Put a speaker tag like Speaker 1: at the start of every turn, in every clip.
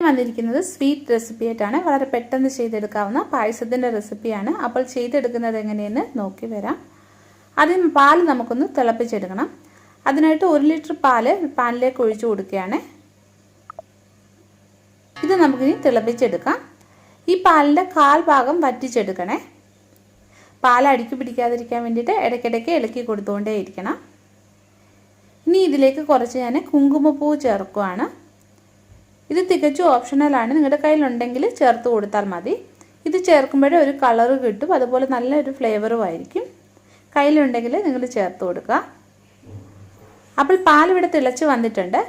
Speaker 1: വന്നിരിക്കുന്നത് sweet recipe ആയിട്ടാണ്. വളരെ പെട്ടെന്ന് ചെയ്തെടുക്കാവുന്ന പായസത്തിൻ്റെ റെസിപ്പിയാണ്. അപ്പോൾ ചെയ്തെടുക്കുന്നത് എങ്ങനെയെന്ന് നോക്കി വരാം. ആദ്യം പാൽ നമുക്കൊന്ന് തിളപ്പിച്ചെടുക്കണം. അതിനായിട്ട് 1 ലിറ്റർ പാല് പാനിലേക്ക് ഒഴിച്ചു കൊടുക്കുകയാണ്. ഇത് നമുക്കിനി തിളപ്പിച്ചെടുക്കാം. ഈ പാലിൻ്റെ 1/4 ഭാഗം വറ്റിച്ചെടുക്കണേ. പാൽ അടിക്ക് പിടിക്കാതിരിക്കാൻ വേണ്ടിയിട്ട് ഇടയ്ക്കിടയ്ക്ക് ഇളക്കി കൊടുത്തുകൊണ്ടേ ഇരിക്കണം. ഇനി ഇതിലേക്ക് കുറച്ച് ഞാൻ കുങ്കുമപ്പൂ ചേർക്കുകയാണ്. ഇത് തികച്ചും ഓപ്ഷണലാണ്. നിങ്ങളുടെ കയ്യിലുണ്ടെങ്കിൽ ചേർത്ത് കൊടുത്താൽ മതി. ഇത് ചേർക്കുമ്പോഴേ ഒരു കളറ് കിട്ടും, അതുപോലെ നല്ലൊരു ഫ്ലേവറും ആയിരിക്കും. കയ്യിലുണ്ടെങ്കിൽ നിങ്ങൾ ചേർത്ത് കൊടുക്കുക. അപ്പോൾ പാൽ ഇവിടെ തിളച്ച് വന്നിട്ടുണ്ട്.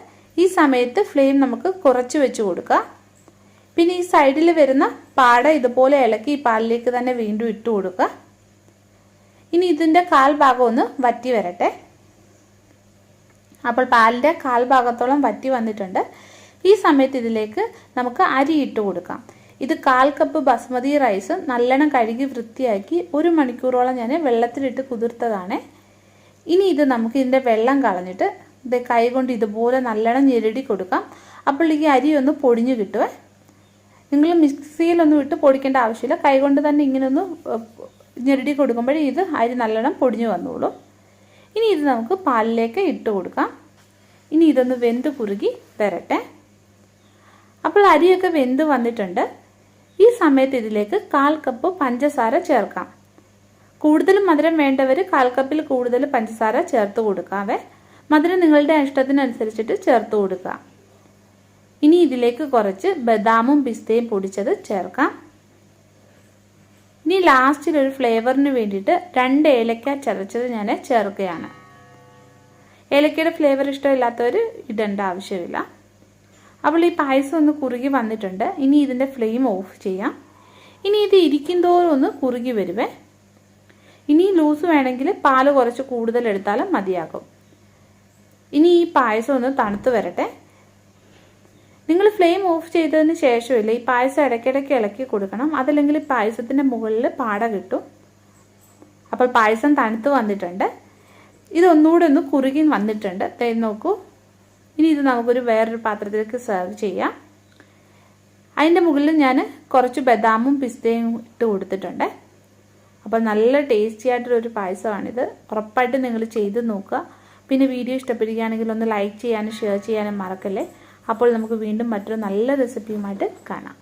Speaker 1: ഈ സമയത്ത് ഫ്ലെയിം നമുക്ക് കുറച്ച് വെച്ച് കൊടുക്കുക. പിന്നെ ഈ സൈഡിൽ വരുന്ന പാട ഇതുപോലെ ഇളക്കി ഈ പാലിലേക്ക് തന്നെ വീണ്ടും ഇട്ട് കൊടുക്കുക. ഇനി ഇതിൻ്റെ 1/4 ഭാഗം ഒന്ന് വറ്റി വരട്ടെ. അപ്പോൾ പാലിൻ്റെ 1/4 ഭാഗത്തോളം വറ്റി വന്നിട്ടുണ്ട്. ഈ സമയത്ത് ഇതിലേക്ക് നമുക്ക് അരി ഇട്ട് കൊടുക്കാം. ഇത് 1/4 കപ്പ് ബസ്മതി റൈസ് നല്ലോണം കഴുകി വൃത്തിയാക്കി 1 മണിക്കൂറോളം ഞാൻ വെള്ളത്തിലിട്ട് കുതിർത്തതാണ്. ഇനി ഇത് നമുക്ക് ഇതിൻ്റെ വെള്ളം കളഞ്ഞിട്ട് ഇത് കൈ കൊണ്ട് ഇതുപോലെ നല്ലോണം ഞെരടി കൊടുക്കാം. അപ്പോൾ ഈ അരി ഒന്ന് പൊടിഞ്ഞു കിട്ടുമേ. നിങ്ങൾ മിക്സിയിലൊന്നും ഇട്ട് പൊടിക്കേണ്ട ആവശ്യമില്ല. കൈ കൊണ്ട് തന്നെ ഇങ്ങനെ ഒന്ന് ഞെരടി കൊടുക്കുമ്പോഴേ ഇത് അരി നല്ലോണം പൊടിഞ്ഞു വന്നോളൂ. ഇനി ഇത് നമുക്ക് പാലിലേക്ക് ഇട്ട് കൊടുക്കാം. ഇനി ഇതൊന്ന് വെന്ത് കുറുകി വരട്ടെ. അപ്പോൾ അരിയൊക്കെ വെന്ത് വന്നിട്ടുണ്ട്. ഈ സമയത്ത് ഇതിലേക്ക് 1/4 കപ്പ് പഞ്ചസാര ചേർക്കാം. കൂടുതൽ മധുരം വേണ്ടവർ 1/4 കപ്പിൽ കൂടുതൽ പഞ്ചസാര ചേർത്ത് കൊടുക്കാവേ. മധുരം നിങ്ങളുടെ ഇഷ്ടത്തിനനുസരിച്ചിട്ട് ചേർത്ത് കൊടുക്കുക. ഇനി ഇതിലേക്ക് കുറച്ച് ബദാമും പിസ്തയും പൊടിച്ചത് ചേർക്കാം. ഇനി ലാസ്റ്റിൽ ഒരു ഫ്ലേവറിന് വേണ്ടിയിട്ട് 2 ഏലക്ക ചതച്ചത് ഞാൻ ചേർക്കുകയാണ്. ഏലക്കയുടെ ഫ്ലേവർ ഇഷ്ടമില്ലാത്തവർ ഇടേണ്ട ആവശ്യമില്ല. അപ്പോൾ ഈ പായസം ഒന്ന് കുറുകി വന്നിട്ടുണ്ട്. ഇനി ഇതിൻ്റെ ഫ്ലെയിം ഓഫ് ചെയ്യാം. ഇനി ഇത് ഇരിക്കും തോറും ഒന്ന് കുറുകി വരുവേ. ഇനി ലൂസ് വേണമെങ്കിൽ പാല് കുറച്ച് കൂടുതൽ എടുത്താലും മതിയാകും. ഇനി ഈ പായസം ഒന്ന് തണുത്ത് വരട്ടെ. നിങ്ങൾ ഫ്ലെയിം ഓഫ് ചെയ്തതിന് ശേഷമില്ല ഈ പായസം ഇടയ്ക്കിടയ്ക്ക് ഇളക്കി കൊടുക്കണം. അതല്ലെങ്കിൽ ഈ പായസത്തിൻ്റെ മുകളിൽ പാട കിട്ടും. അപ്പോൾ പായസം തണുത്ത് വന്നിട്ടുണ്ട്. ഇതൊന്നുകൂടെ ഒന്ന് കുറുകി വന്നിട്ടുണ്ട്. നോക്കൂ. ഇനി ഇത് നമുക്കൊരു വേറൊരു പാത്രത്തിലേക്ക് സെർവ് ചെയ്യാം. അതിൻ്റെ മുകളിൽ ഞാൻ കുറച്ച് ബദാമും പിസ്തയും ഇട്ട് കൊടുത്തിട്ടുണ്ട്. അപ്പോൾ നല്ല ടേസ്റ്റി ആയിട്ടൊരു പായസമാണിത്. ഉറപ്പായിട്ട് നിങ്ങൾ ചെയ്ത് നോക്കുക. പിന്നെ വീഡിയോ ഇഷ്ടപ്പെടുകയാണെങ്കിൽ ഒന്ന് ലൈക്ക് ചെയ്യാനും ഷെയർ ചെയ്യാനും മറക്കല്ലേ. അപ്പോൾ നമുക്ക് വീണ്ടും മറ്റൊരു നല്ല റെസിപ്പിയുമായിട്ട് കാണാം.